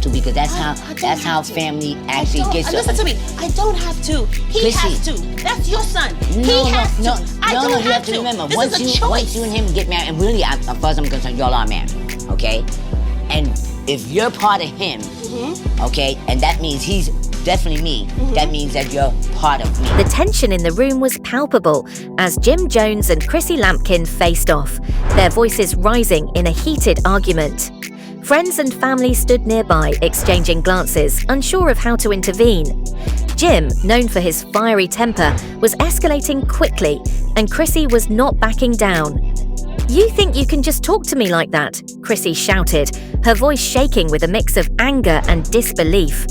to, because that's how family actually gets to. Listen to me. I don't have to. He Chrissy. has to. That's your son. No, he has no, to. no, I don't you have have to remember, This once is a choice. once you and him get married, and really, as far as I'm concerned, y'all are married, okay? And if you're part of him, okay, and that means he's definitely me, that means that you're part of me. The tension in the room was palpable as Jim Jones and Chrissy Lampkin faced off, their voices rising in a heated argument. Friends and family stood nearby, exchanging glances, unsure of how to intervene. Jim, known for his fiery temper, was escalating quickly, and Chrissy was not backing down. "You think you can just talk to me like that?" Chrissy shouted, her voice shaking with a mix of anger and disbelief.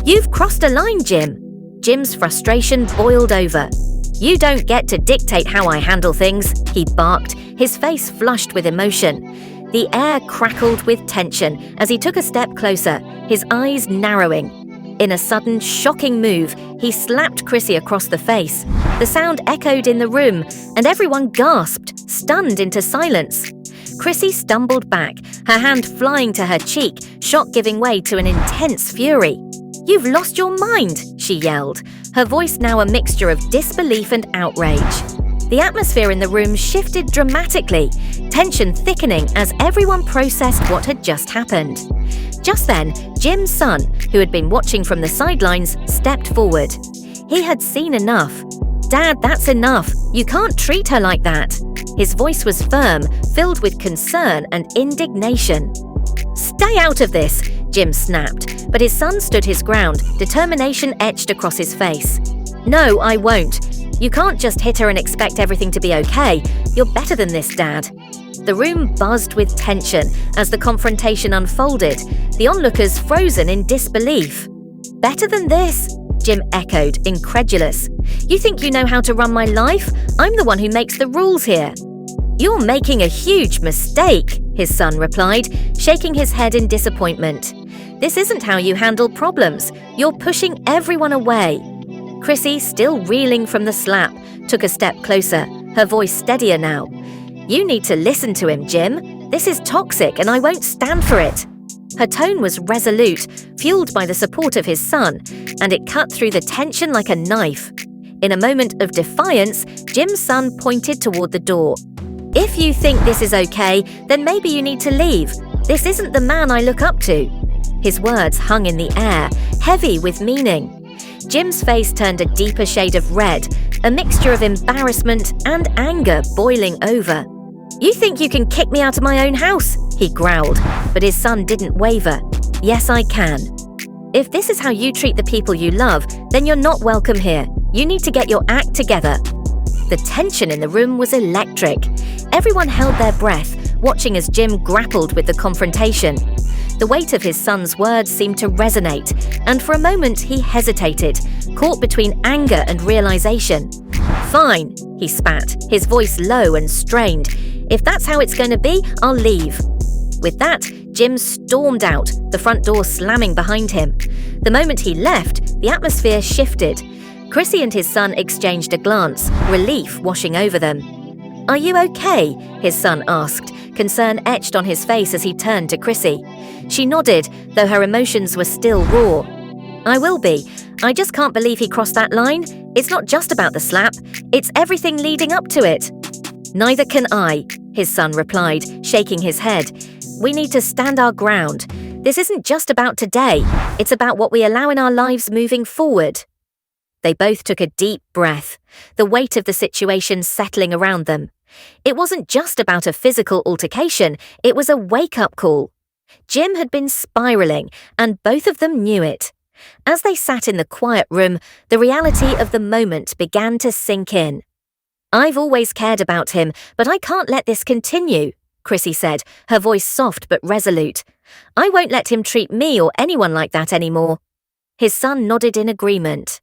"You've crossed a line, Jim." Jim's frustration boiled over. "You don't get to dictate how I handle things," he barked, his face flushed with emotion. The air crackled with tension as he took a step closer, his eyes narrowing. In a sudden, shocking move, he slapped Chrissy across the face. The sound echoed in the room, and everyone gasped, stunned into silence. Chrissy stumbled back, her hand flying to her cheek, shock giving way to an intense fury. "You've lost your mind," she yelled, her voice now a mixture of disbelief and outrage. The atmosphere in the room shifted dramatically, tension thickening as everyone processed what had just happened. Just then, Jim's son, who had been watching from the sidelines, stepped forward. He had seen enough. "Dad, that's enough. You can't treat her like that." His voice was firm, filled with concern and indignation. "Stay out of this," Jim snapped, but his son stood his ground, determination etched across his face. "No, I won't. You can't just hit her and expect everything to be okay. You're better than this, Dad." The room buzzed with tension as the confrontation unfolded, the onlookers frozen in disbelief. "Better than this?" Jim echoed, incredulous. "You think you know how to run my life? I'm the one who makes the rules here." "You're making a huge mistake," his son replied, shaking his head in disappointment. "This isn't how you handle problems. You're pushing everyone away." Chrissy, still reeling from the slap, took a step closer, her voice steadier now. "You need to listen to him, Jim. This is toxic and I won't stand for it." Her tone was resolute, fueled by the support of his son, and it cut through the tension like a knife. In a moment of defiance, Jim's son pointed toward the door. "If you think this is okay, then maybe you need to leave. This isn't the man I look up to." His words hung in the air, heavy with meaning. Jim's face turned a deeper shade of red, a mixture of embarrassment and anger boiling over. "You think you can kick me out of my own house?" he growled, but his son didn't waver. "Yes, I can. If this is how you treat the people you love, then you're not welcome here. You need to get your act together." The tension in the room was electric. Everyone held their breath, watching as Jim grappled with the confrontation. The weight of his son's words seemed to resonate, and for a moment he hesitated, caught between anger and realization. "Fine," he spat, his voice low and strained. "If that's how it's going to be, I'll leave." With that, Jim stormed out, the front door slamming behind him. The moment he left, the atmosphere shifted. Chrissy and his son exchanged a glance, relief washing over them. "Are you okay?" his son asked, concern etched on his face as he turned to Chrissy. She nodded, though her emotions were still raw. "I will be. I just can't believe he crossed that line. It's not just about the slap, it's everything leading up to it." "Neither can I," his son replied, shaking his head. "We need to stand our ground. This isn't just about today, it's about what we allow in our lives moving forward." They both took a deep breath, the weight of the situation settling around them. It wasn't just about a physical altercation, it was a wake-up call. Jim had been spiraling, and both of them knew it. As they sat in the quiet room, the reality of the moment began to sink in. "I've always cared about him, but I can't let this continue," Chrissy said, her voice soft but resolute. "I won't let him treat me or anyone like that anymore." His son nodded in agreement.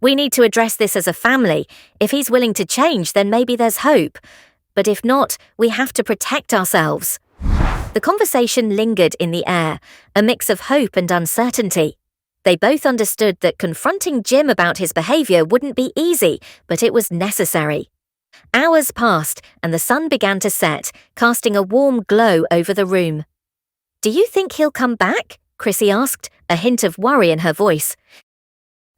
"We need to address this as a family. If he's willing to change, then maybe there's hope. But if not, we have to protect ourselves." The conversation lingered in the air, a mix of hope and uncertainty. They both understood that confronting Jim about his behavior wouldn't be easy, but it was necessary. Hours passed, and the sun began to set, casting a warm glow over the room. "Do you think he'll come back?" Chrissy asked, a hint of worry in her voice.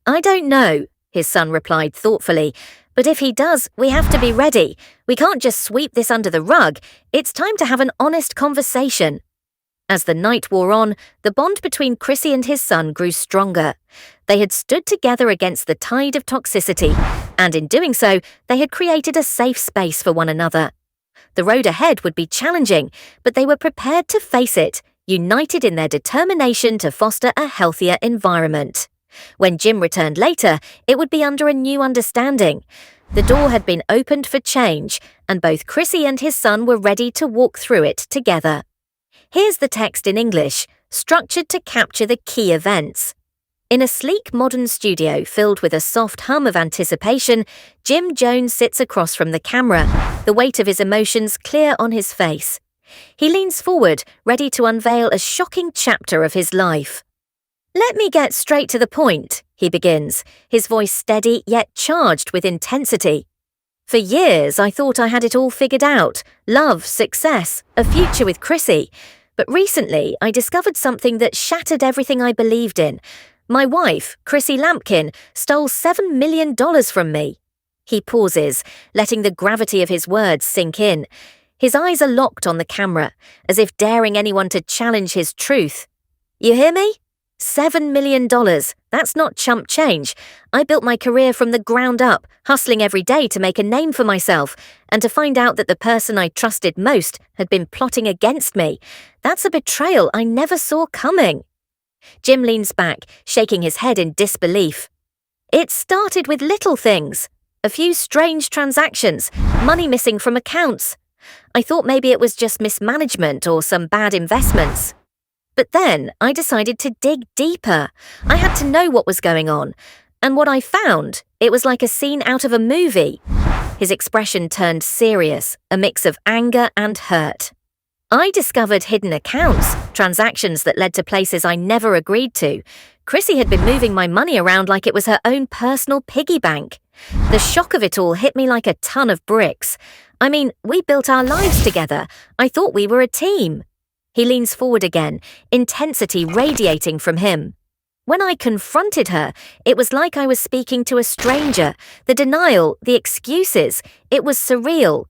I don't know, his son replied thoughtfully, but if he does, we have to be ready. We can't just sweep this under the rug. It's time to have an honest conversation. As the night wore on, the bond between Chrissy and his son grew stronger. They had stood together against the tide of toxicity, and in doing so, they had created a safe space for one another. The road ahead would be challenging, but they were prepared to face it, united in their determination to foster a healthier environment. When Jim returned later, it would be under a new understanding. The door had been opened for change, and both Chrissy and his son were ready to walk through it together. Here's the text in English, structured to capture the key events. In a sleek modern studio filled with a soft hum of anticipation, Jim Jones sits across from the camera, the weight of his emotions clear on his face. He leans forward, ready to unveil a shocking chapter of his life. Let me get straight to the point, he begins, his voice steady yet charged with intensity. For years, I thought I had it all figured out, love, success, a future with Chrissy. But recently, I discovered something that shattered everything I believed in. My wife, Chrissy Lampkin, stole $7 million from me. He pauses, letting the gravity of his words sink in. His eyes are locked on the camera, as if daring anyone to challenge his truth. You hear me? $7 million. That's not chump change. I built my career from the ground up, hustling every day to make a name for myself, and to find out that the person I trusted most had been plotting against me. That's a betrayal I never saw coming. Jim leans back, shaking his head in disbelief. It started with little things. A few strange transactions, money missing from accounts. I thought maybe it was just mismanagement or some bad investments. But then I decided to dig deeper. I had to know what was going on. And what I found, it was like a scene out of a movie. His expression turned serious, a mix of anger and hurt. I discovered hidden accounts, transactions that led to places I never agreed to. Chrissy had been moving my money around like it was her own personal piggy bank. The shock of it all hit me like a ton of bricks. I mean, we built our lives together. I thought we were a team. He leans forward again, intensity radiating from him. When I confronted her, it was like I was speaking to a stranger. The denial, the excuses, it was surreal.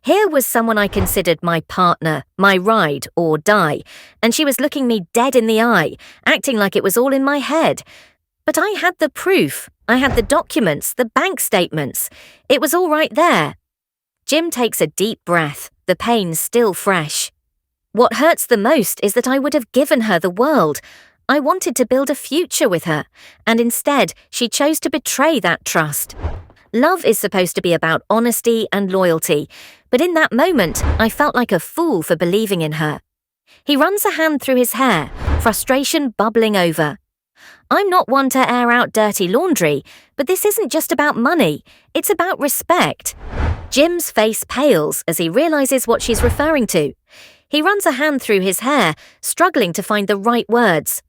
Here was someone I considered my partner, my ride or die, and she was looking me dead in the eye, acting like it was all in my head. But I had the proof. I had the documents, the bank statements. It was all right there. Jim takes a deep breath, the pain still fresh. What hurts the most is that I would have given her the world. I wanted to build a future with her, and instead she chose to betray that trust. Love is supposed to be about honesty and loyalty, but in that moment I felt like a fool for believing in her. He runs a hand through his hair, frustration bubbling over. I'm not one to air out dirty laundry, but this isn't just about money, it's about respect. Jim's face pales as he realizes what she's referring to. He runs a hand through his hair, struggling to find the right words.